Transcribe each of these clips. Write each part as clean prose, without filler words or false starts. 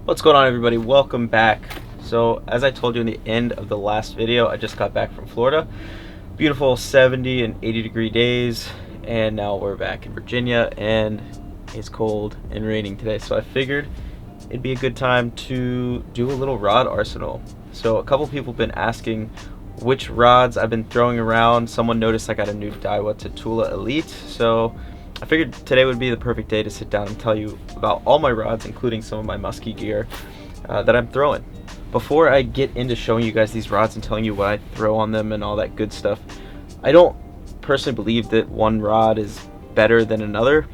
What's going on, everybody? Welcome back. So as I told you in the end of the last video, I just got back from Florida. Beautiful 70 and 80 degree days, and now we're back in Virginia and it's cold and raining today, so I figured it'd be a good time to do a little rod arsenal. So a couple people have been asking which rods I've been throwing around. Someone noticed I got a new Daiwa Tatula Elite, so I figured today would be the perfect day to sit down and tell you about all my rods, including some of my muskie gear that I'm throwing. Before I get into showing you guys these rods and telling you what I throw on them and all that good stuff, I don't personally believe that one rod is better than another.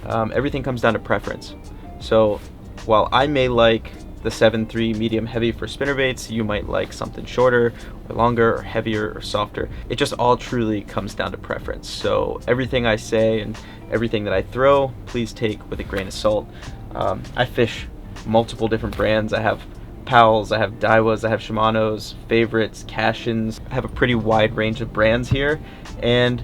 Everything comes down to preference. So while I may like the 7.3 medium heavy for spinnerbaits, you might like something shorter or longer or heavier or softer. It just all truly comes down to preference. So everything I say and everything that I throw, please take with a grain of salt. I fish multiple different brands. I have Powells, I have Daiwas, I have Shimano's, favorites, Cashins. I have a pretty wide range of brands here, and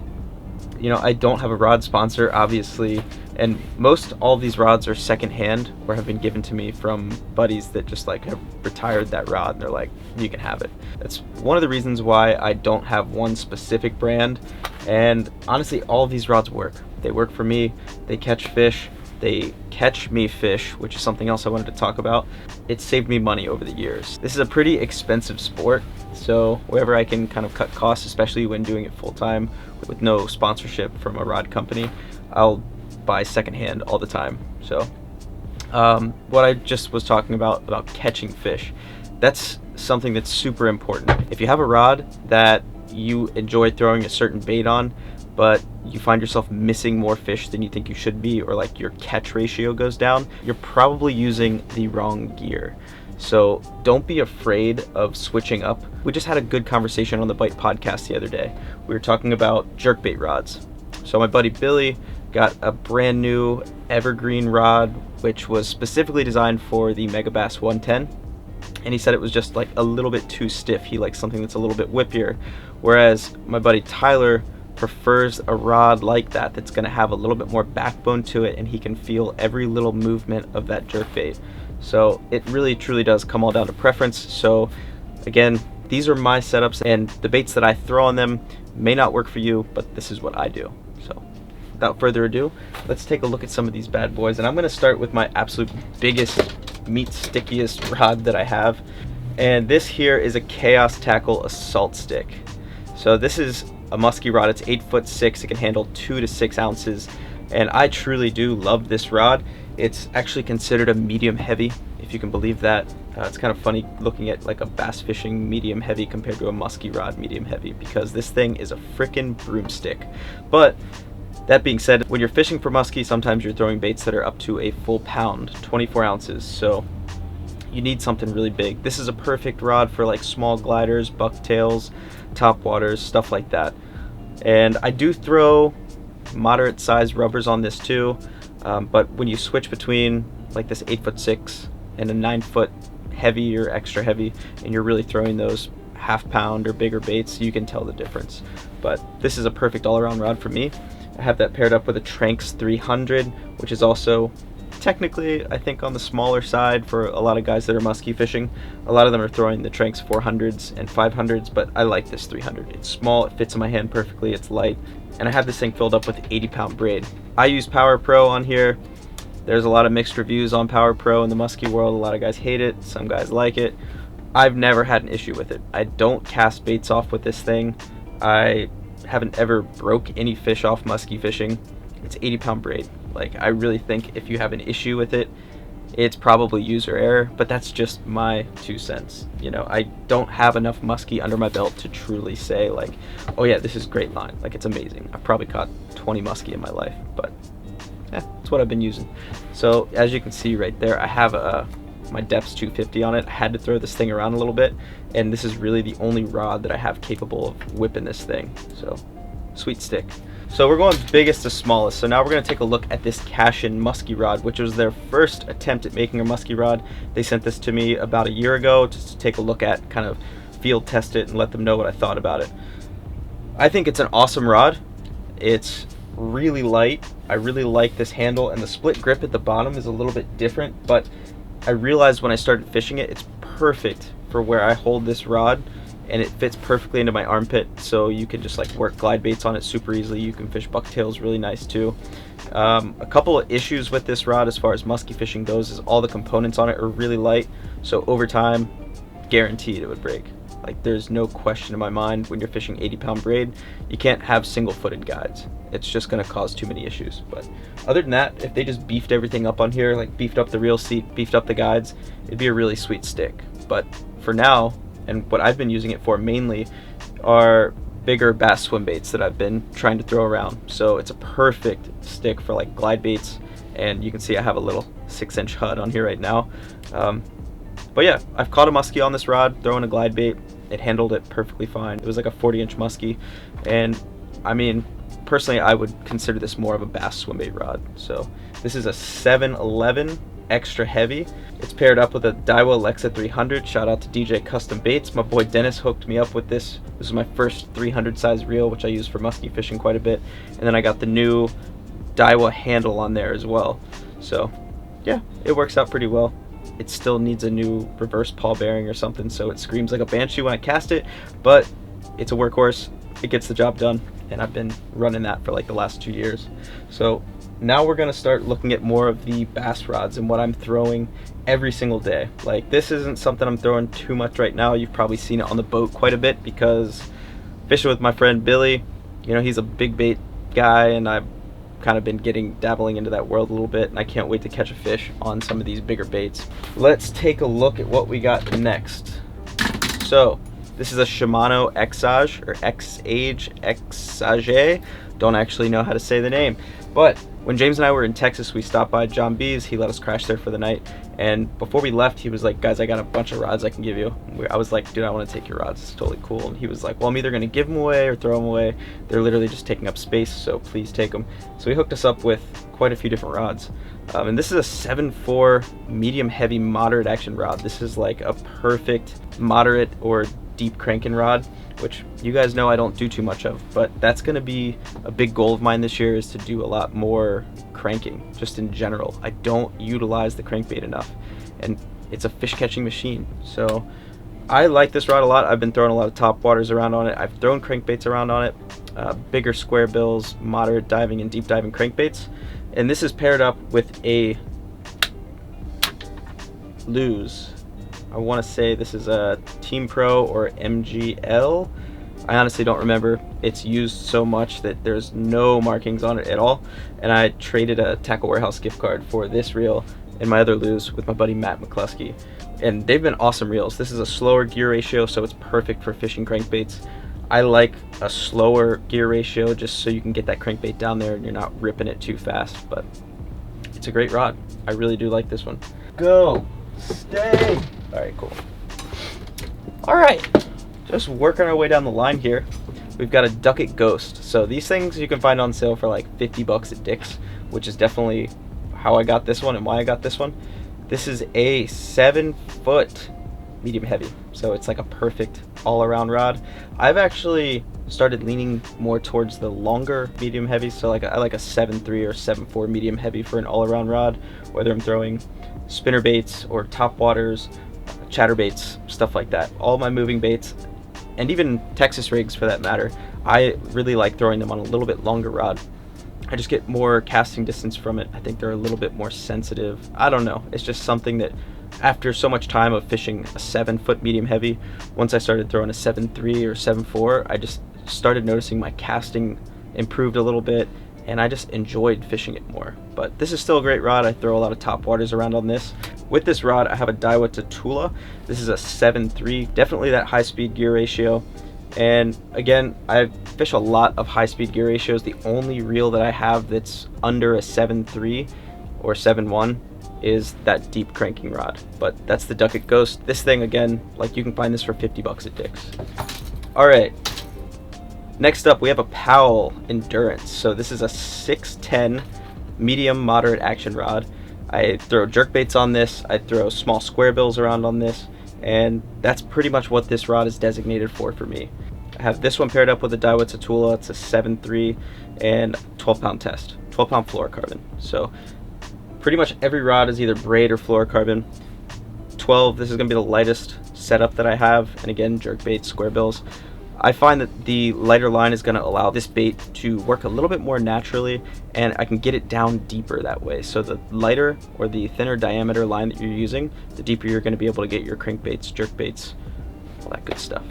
you know, I don't have a rod sponsor, obviously, and most all of these rods are secondhand or have been given to me from buddies that just like have retired that rod and they're like, you can have it. That's one of the reasons why I don't have one specific brand, and honestly all of these rods work. They work for me, they catch fish, they catch me fish, which is something else I wanted to talk about. It saved me money over the years. This is a pretty expensive sport, so wherever I can kind of cut costs, especially when doing it full-time with no sponsorship from a rod company, I'll buy secondhand all the time. So what I just was talking about catching fish, that's something that's super important. If you have a rod that you enjoy throwing a certain bait on, but you find yourself missing more fish than you think you should be, or like your catch ratio goes down, you're probably using the wrong gear. So don't be afraid of switching up. We just had a good conversation on the Bite podcast the other day. We were talking about jerkbait rods. So my buddy Billy got a brand new evergreen rod, which was specifically designed for the Megabass 110. And he said it was just like a little bit too stiff. He likes something that's a little bit whippier. Whereas my buddy Tyler prefers a rod like that that's going to have a little bit more backbone to it, and he can feel every little movement of that jerkbait. So it really truly does come all down to preference. So again, these are my setups, and the baits that I throw on them may not work for you, but this is what I do. So without further ado, let's take a look at some of these bad boys, and I'm going to start with my absolute biggest meat stickiest rod that I have, and this here is a Chaos Tackle Assault Stick. So this is a muskie rod. It's 8'6". It can handle 2 to 6 ounces, and I truly do love this rod. It's actually considered a medium heavy, if you can believe that. It's kind of funny looking at like a bass fishing medium heavy compared to a muskie rod medium heavy, because this thing is a frickin' broomstick. But that being said, when you're fishing for muskie, sometimes you're throwing baits that are up to a full pound, 24 ounces. So you need something really big. This is a perfect rod for like small gliders, bucktails, topwaters, stuff like that. And I do throw moderate sized rubbers on this too, but when you switch between like this 8'6" and a 9-foot heavy or extra heavy, and you're really throwing those half-pound or bigger baits, you can tell the difference. But this is a perfect all-around rod for me. I have that paired up with a Tranx 300, which is also technically, I think, on the smaller side for a lot of guys that are muskie fishing. A lot of them are throwing the Tranx 400s and 500s, but I like this 300. It's small, it fits in my hand perfectly, it's light, and I have this thing filled up with 80-pound braid. I use Power Pro on here. There's a lot of mixed reviews on Power Pro in the muskie world. A lot of guys hate it, some guys like it. I've never had an issue with it. I don't cast baits off with this thing. I haven't ever broke any fish off muskie fishing. It's 80-pound braid. Like, I really think if you have an issue with it, it's probably user error, but that's just my 2 cents. You know, I don't have enough muskie under my belt to truly say like, oh yeah, this is great line. Like, it's amazing. I've probably caught 20 muskie in my life, but yeah, that's what I've been using. So as you can see right there, I have my depth's 250 on it. I had to throw this thing around a little bit, and this is really the only rod that I have capable of whipping this thing. So sweet stick. So we're going biggest to smallest. So now we're going to take a look at this Cashin Muskie rod, which was their first attempt at making a muskie rod. They sent this to me about a year ago just to take a look at, kind of field test it and let them know what I thought about it. I think it's an awesome rod. It's really light. I really like this handle, and the split grip at the bottom is a little bit different, but I realized when I started fishing it, it's perfect for where I hold this rod, and it fits perfectly into my armpit, so you can just like work glide baits on it super easily. You can fish bucktails really nice too. A couple of issues with this rod as far as musky fishing goes is all the components on it are really light, so over time, guaranteed it would break. Like, there's no question in my mind when you're fishing 80-pound braid, you can't have single-footed guides. It's just going to cause too many issues. But other than that, if they just beefed everything up on here, like beefed up the reel seat, beefed up the guides, it'd be a really sweet stick. But for now, and what I've been using it for mainly, are bigger bass swim baits that I've been trying to throw around. So it's a perfect stick for like glide baits, and you can see I have a little 6-inch HUD on here right now. But yeah, I've caught a muskie on this rod throwing a glide bait. It handled it perfectly fine. It was like a 40-inch muskie, and I mean, personally, I would consider this more of a bass swimbait rod. So this is a 711 extra heavy. It's paired up with a Daiwa Lexa 300. Shout out to DJ Custom Baits. My boy Dennis hooked me up with this. This is my first 300 size reel, which I use for muskie fishing quite a bit. And then I got the new Daiwa handle on there as well. So yeah, it works out pretty well. It still needs a new reverse pawl bearing or something, so it screams like a banshee when I cast it, but it's a workhorse. It gets the job done, and I've been running that for like the last 2 years. So now we're gonna start looking at more of the bass rods and what I'm throwing every single day. Like, this isn't something I'm throwing too much right now. You've probably seen it on the boat quite a bit because fishing with my friend Billy, you know, he's a big bait guy, and I've kind of been dabbling into that world a little bit, and I can't wait to catch a fish on some of these bigger baits. Let's take a look at what we got next. So this is a Shimano XOSH or XOSH. Don't actually know how to say the name, but when James and I were in Texas, we stopped by John B's. He let us crash there for the night, and before we left, he was like, guys, I got a bunch of rods I can give you. I was like, dude, I want to take your rods. It's totally cool. And he was like, well, I'm either going to give them away or throw them away. They're literally just taking up space, so please take them. So he hooked us up with quite a few different rods. And this is a 7.4 medium heavy moderate action rod. This is like a perfect moderate or deep cranking rod, which you guys know I don't do too much of, but that's going to be a big goal of mine this year, is to do a lot more cranking just in general. I don't utilize the crankbait enough, and it's a fish catching machine. So I like this rod a lot. I've been throwing a lot of top waters around on it. I've thrown crankbaits around on it, bigger square bills, moderate diving and deep diving crankbaits, and this is paired up with a Lose. I want to say this is a Team Pro or MGL. I honestly don't remember. It's used so much that there's no markings on it at all. And I traded a Tackle Warehouse gift card for this reel and my other Lose with my buddy Matt McCluskey. And they've been awesome reels. This is a slower gear ratio, so it's perfect for fishing crankbaits. I like a slower gear ratio just so you can get that crankbait down there and you're not ripping it too fast. But it's a great rod. I really do like this one. Go! Stay! Alright, cool. Alright, just working our way down the line here. We've got a Duquette Ghost. So these things you can find on sale for like 50 bucks at Dick's, which is definitely how I got this one and why I got this one. This is a 7-foot medium heavy, so it's like a perfect all-around rod. I've actually started leaning more towards the longer medium heavy, so like I like a 7.3 or 7.4 medium heavy for an all-around rod, whether I'm throwing spinner baits or top waters, chatter baits, stuff like that. All my moving baits, and even Texas rigs for that matter, I really like throwing them on a little bit longer rod. I just get more casting distance from it. I think they're a little bit more sensitive. I don't know, it's just something that after so much time of fishing a 7-foot medium heavy, once I started throwing a 7.3 or 7.4, I just started noticing my casting improved a little bit, and I just enjoyed fishing it more. But this is still a great rod. I throw a lot of top waters around on this. With this rod, I have a Daiwa Tatula. This is a 7.3, definitely that high-speed gear ratio. And again, I fish a lot of high-speed gear ratios. The only reel that I have that's under a 7.3 or 7.1 is that deep cranking rod. But that's the Duquette Ghost. This thing, again, like you can find this for 50 bucks at Dick's. All right. Next up, we have a Powell Endurance. So this is a 610 medium moderate action rod. I throw jerk baits on this. I throw small square bills around on this, and that's pretty much what this rod is designated for me. I have this one paired up with a Daiwa Tatula. It's a 7.3 and 12-pound test, 12-pound fluorocarbon. So pretty much every rod is either braid or fluorocarbon. 12. This is going to be the lightest setup that I have, and again, jerk baits, square bills. I find that the lighter line is going to allow this bait to work a little bit more naturally, and I can get it down deeper that way. So the lighter or the thinner diameter line that you're using, the deeper you're going to be able to get your crankbaits, jerk baits, all that good stuff.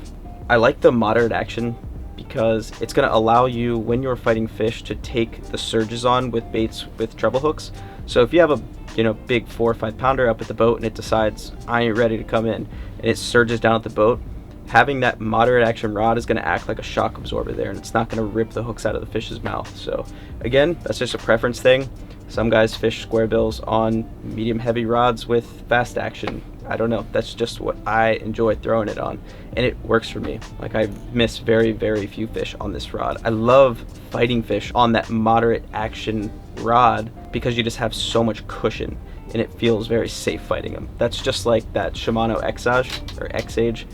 I like the moderate action because it's going to allow you, when you're fighting fish, to take the surges on with baits with treble hooks. So if you have a big 4 or 5 pounder up at the boat and it decides I ain't ready to come in, and it surges down at the boat, having that moderate action rod is going to act like a shock absorber there, and it's not going to rip the hooks out of the fish's mouth. So again, that's just a preference thing. Some guys fish square bills on medium heavy rods with fast action. I don't know, that's just what I enjoy throwing it on, and it works for me. Like, I miss very, very few fish on this rod. I love fighting fish on that moderate action rod because you just have so much cushion and it feels very safe fighting them. That's just like that Shimano XOSH or XOSH.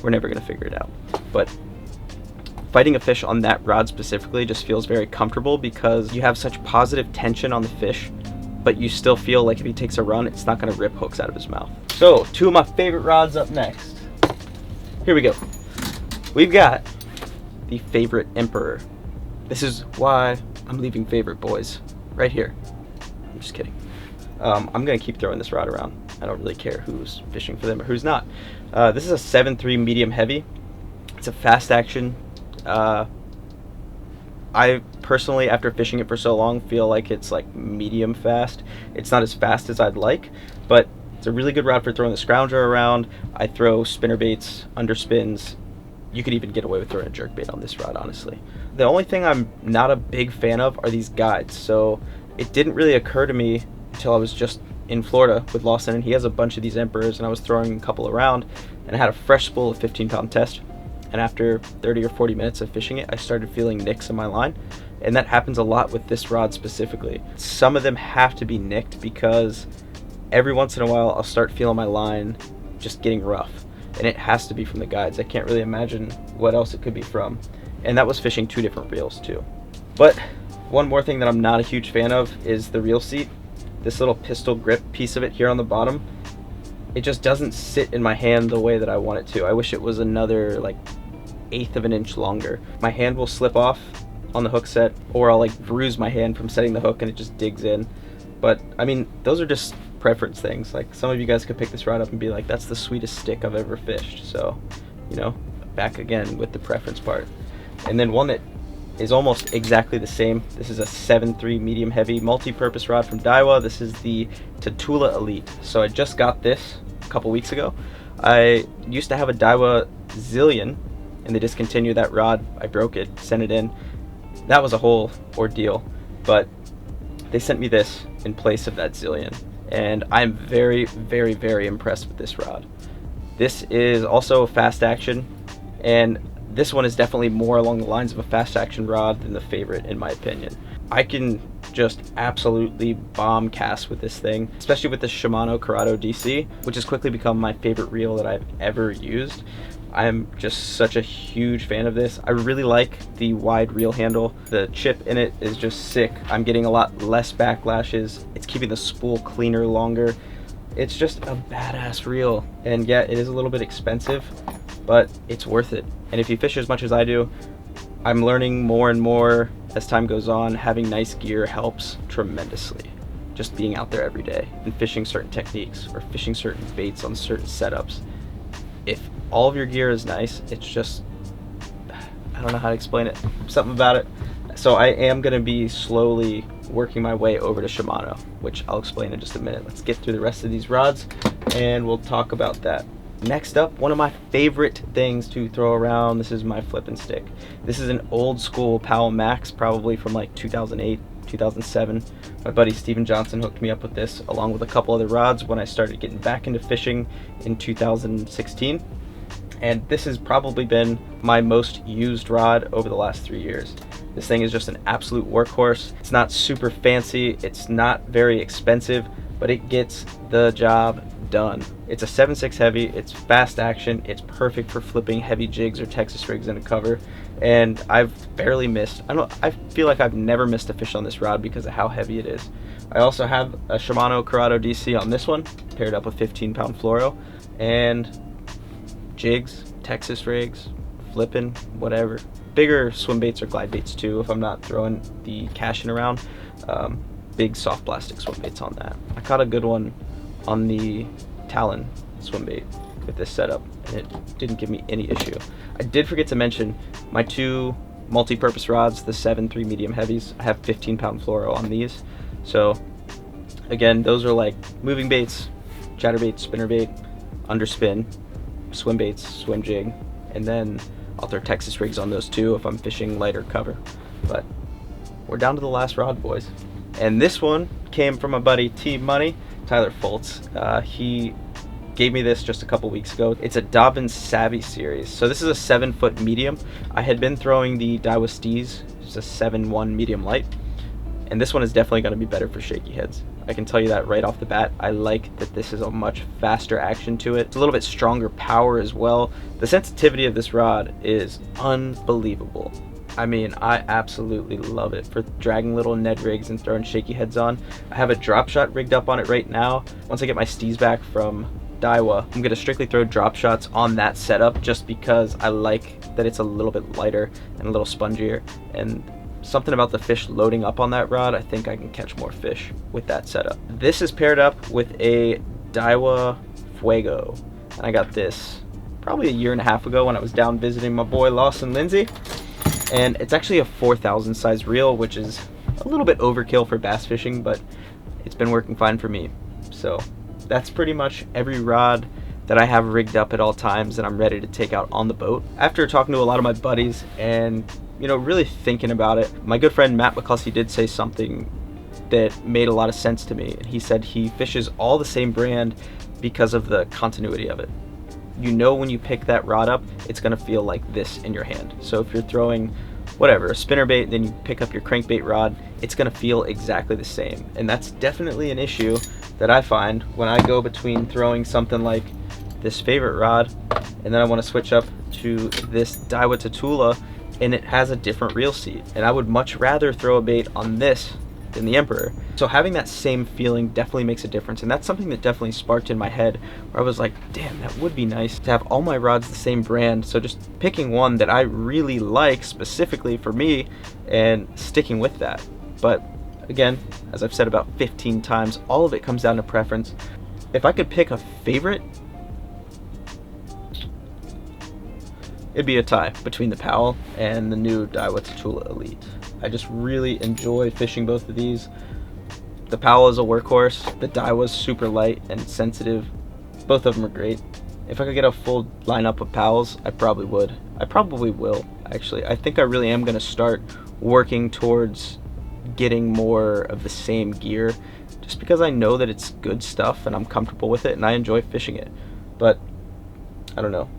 We're never going to figure it out, but fighting a fish on that rod specifically just feels very comfortable because you have such positive tension on the fish, but you still feel like if he takes a run, it's not going to rip hooks out of his mouth. So 2 of my favorite rods up next. Here we go. We've got the Favorite Emperor. This is why I'm leaving Favorite, boys, right here. I'm just kidding. I'm going to keep throwing this rod around. I don't really care who's fishing for them or who's not. This is a 7.3 medium heavy. It's a fast action. I personally, after fishing it for so long, feel like it's like medium fast. It's not as fast as I'd like, but it's a really good rod for throwing the scrounger around. I throw spinner baits, underspins. You could even get away with throwing a jerk bait on this rod, honestly. The only thing I'm not a big fan of are these guides. So it didn't really occur to me until I was just in Florida with Lawson, and he has a bunch of these Emperors, and I was throwing a couple around, and I had a fresh spool of 15-pound test, and after 30 or 40 minutes of fishing it, I started feeling nicks in my line, and that happens a lot with this rod specifically. Some of them have to be nicked because every once in a while I'll start feeling my line just getting rough, and it has to be from the guides. I can't really imagine what else it could be from, and that was fishing 2 different reels too. But one more thing that I'm not a huge fan of is the reel seat. This little pistol grip piece of it here on the bottom, it just doesn't sit in my hand the way that I want it to. I wish it was another like 1/8 of an inch longer. My hand will slip off on the hook set, or I'll like bruise my hand from setting the hook and it just digs in. But I mean, those are just preference things. Like, some of you guys could pick this rod up and be like, that's the sweetest stick I've ever fished. So, back again with the preference part. And then one that is almost exactly the same. This is a 7.3 medium heavy multi-purpose rod from Daiwa. This is the Tatula Elite. So I just got this a couple weeks ago. I used to have a Daiwa Zillion, and they discontinued that rod. I broke it, sent it in. That was a whole ordeal, but they sent me this in place of that Zillion, and I'm very, very, very impressed with this rod. This is also a fast action, and this one is definitely more along the lines of a fast action rod than the Favorite, in my opinion. I can just absolutely bomb cast with this thing, especially with the Shimano Corrado DC, which has quickly become my favorite reel that I've ever used. I'm just such a huge fan of this. I really like the wide reel handle. The chip in it is just sick. I'm getting a lot less backlashes. It's keeping the spool cleaner longer. It's just a badass reel. And yeah, it is a little bit expensive, but it's worth it. And if you fish as much as I do, I'm learning more and more as time goes on. Having nice gear helps tremendously. Just being out there every day and fishing certain techniques or fishing certain baits on certain setups. If all of your gear is nice, it's just, I don't know how to explain it, something about it. So I am going to be slowly working my way over to Shimano, which I'll explain in just a minute. Let's get through the rest of these rods and we'll talk about that. Next up, one of my favorite things to throw around, this is my flipping stick. This is an old school Powell Max, probably from like 2008, 2007. My buddy Steven Johnson hooked me up with this along with a couple other rods when I started getting back into fishing in 2016. And this has probably been my most used rod over the last 3 years. This thing is just an absolute workhorse. It's not super fancy, it's not very expensive, but it gets the job done. It's a 7.6 heavy, it's fast action, it's perfect for flipping heavy jigs or Texas rigs into cover, and I've barely missed, I feel like I've never missed a fish on this rod because of how heavy it is. I also have a Shimano Corrado DC on this one, paired up with 15-pound fluoro, and jigs, Texas rigs, flipping, whatever. Bigger swim baits or glide baits too, if I'm not throwing the Cashin around. Big soft plastic swim baits on that. I caught a good one on the Talon swim bait with this setup, and it didn't give me any issue. I did forget to mention my two multi-purpose rods, the 7.3 medium heavies. I have 15-pound fluoro on these. So again, those are like moving baits, chatterbait, spinnerbait, underspin, swim baits, swim jig, and then I'll throw Texas rigs on those too if I'm fishing lighter cover. But we're down to the last rod, boys. And this one came from my buddy T Money, Tyler Foltz. He gave me this just a couple weeks ago. It's a Dobbins Savvy series. So this is a 7-foot medium. I had been throwing the Daiwa Steez, it's a 7.1 medium light. And this one is definitely going to be better for shaky heads. I can tell you that right off the bat. I like that this is a much faster action to it. It's a little bit stronger power as well. The sensitivity of this rod is unbelievable. I mean, I absolutely love it for dragging little Ned rigs and throwing shaky heads on. I have a drop shot rigged up on it right now. Once I get my Steez back from Daiwa, I'm gonna strictly throw drop shots on that setup just because I like that it's a little bit lighter and a little spongier, and something about the fish loading up on that rod, I think I can catch more fish with that setup. This is paired up with a Daiwa Fuego, and I got this probably a year and a half ago when I was down visiting my boy Lawson Lindsay. And it's actually a 4,000 size reel, which is a little bit overkill for bass fishing, but it's been working fine for me. So that's pretty much every rod that I have rigged up at all times and I'm ready to take out on the boat. After talking to a lot of my buddies and, you know, really thinking about it, my good friend Matt McCluskey did say something that made a lot of sense to me. He said he fishes all the same brand because of the continuity of it. You know, when you pick that rod up, it's gonna feel like this in your hand. So if you're throwing whatever, a spinnerbait, then you pick up your crankbait rod, it's gonna feel exactly the same. And that's definitely an issue that I find when I go between throwing something like this favorite rod and then I wanna switch up to this Daiwa Tatula and it has a different reel seat. And I would much rather throw a bait on this than the Emperor. So having that same feeling definitely makes a difference, and that's something that definitely sparked in my head where I was like, damn, that would be nice to have all my rods the same brand. So just picking one that I really like specifically for me and sticking with that. But again, as I've said about 15 times, all of it comes down to preference. If I could pick a favorite, it'd be a tie between the Powell and the new Daiwa Tatula Elite. I just really enjoy fishing both of these. The Powell is a workhorse, the Daiwa's super light and sensitive. Both of them are great. If I could get a full lineup of Powells, I probably would. I probably will, actually. I think I really am gonna start working towards getting more of the same gear, just because I know that it's good stuff and I'm comfortable with it and I enjoy fishing it. But I don't know,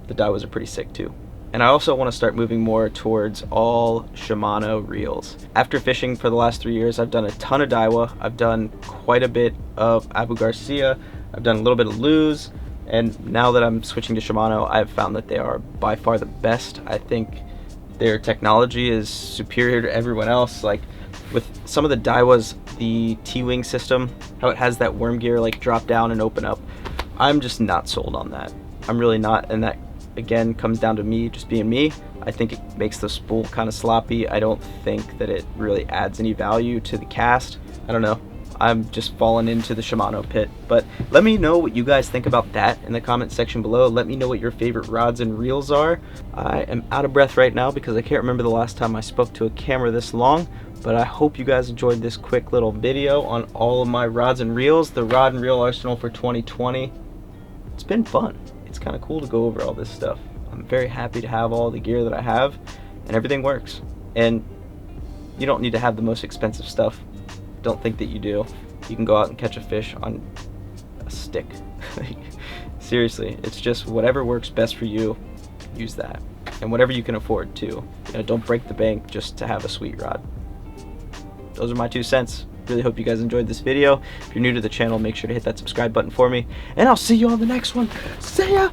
the Daiwas are pretty sick too. And I also want to start moving more towards all Shimano reels. After fishing for the last 3 years, I've done a ton of Daiwa. I've done quite a bit of Abu Garcia. I've done a little bit of Luz. And now that I'm switching to Shimano, I've found that they are by far the best. I think their technology is superior to everyone else. Like with some of the Daiwas, the T-wing system, how it has that worm gear like drop down and open up, I'm just not sold on that. I'm really not, and that again comes down to me just being me. I think it makes the spool kind of sloppy. I don't think that it really adds any value to the cast. I don't know, I'm just falling into the Shimano pit. But let me know what you guys think about that in the comment section below. Let me know what your favorite rods and reels are. I am out of breath right now because I can't remember the last time I spoke to a camera this long, but I hope you guys enjoyed this quick little video on all of my rods and reels, the rod and reel arsenal for 2020. It's been fun. It's kind of cool to go over all this stuff. I'm very happy to have all the gear that I have, and everything works. And you don't need to have the most expensive stuff. Don't think that you do. You can go out and catch a fish on a stick. Seriously, it's just whatever works best for you, use that. And whatever you can afford too. You know, don't break the bank just to have a sweet rod. Those are my 2 cents. Really hope you guys enjoyed this video. If you're new to the channel, make sure to hit that subscribe button for me, and I'll see you on the next one. See ya!